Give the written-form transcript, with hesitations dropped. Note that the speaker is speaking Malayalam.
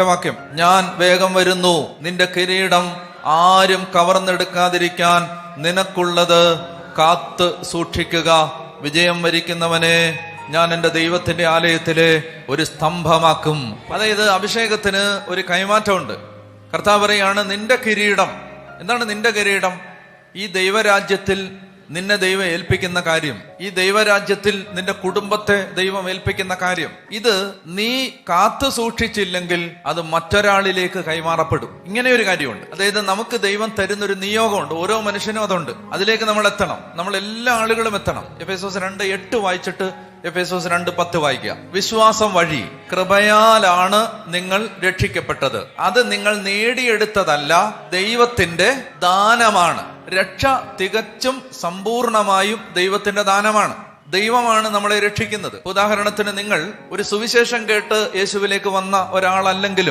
വാക്യം, ഞാൻ വേഗം വരുന്നു, നിന്റെ കിരീടം ആരും കവർന്നെടുക്കാതിരിക്കാൻ നിനക്കുള്ളത് കാത്ത് സൂക്ഷിക്കുക. വിജയം വരിക്കുന്നവനെ ഞാൻ എൻ്റെ ദൈവത്തിന്റെ ആലയത്തിലെ ഒരു സ്തംഭമാക്കും. അതായത് അഭിഷേകത്തിന് ഒരു കൈമാറ്റമുണ്ട്. കർത്താവ് പറയാണ്, നിന്റെ കിരീടം. എന്താണ് നിന്റെ കിരീടം? ഈ ദൈവരാജ്യത്തിൽ നിന്നെ ദൈവം ഏൽപ്പിക്കുന്ന കാര്യം, ഈ ദൈവരാജ്യത്തിൽ നിന്റെ കുടുംബത്തെ ദൈവം ഏൽപ്പിക്കുന്ന കാര്യം, ഇത് നീ കാത്തു സൂക്ഷിച്ചില്ലെങ്കിൽ അത് മറ്റൊരാളിലേക്ക് കൈമാറപ്പെടും. ഇങ്ങനെ ഒരു കാര്യമുണ്ട്. അതായത് നമുക്ക് ദൈവം തരുന്നൊരു നിയോഗമുണ്ട്. ഓരോ മനുഷ്യനും അതുണ്ട്. അതിലേക്ക് നമ്മൾ എത്തണം. നമ്മൾ എല്ലാ ആളുകളും എത്തണം. എഫേസോസ് 2:8 വായിച്ചിട്ട് എഫേസോസ് 2:10 വായിക്കുക. വിശ്വാസം വഴി കൃപയാലാണ് നിങ്ങൾ രക്ഷിക്കപ്പെട്ടത്. അത് നിങ്ങൾ നേടിയെടുത്തതല്ല, ദൈവത്തിന്റെ ദാനമാണ്. രക്ഷ തികച്ചും സമ്പൂർണമായും ദൈവത്തിന്റെ ദാനമാണ്. ദൈവമാണ് നമ്മളെ രക്ഷിക്കുന്നത്. ഉദാഹരണത്തിന്, നിങ്ങൾ ഒരു സുവിശേഷം കേട്ട് യേശുവിലേക്ക് വന്ന ഒരാളല്ലെങ്കിലും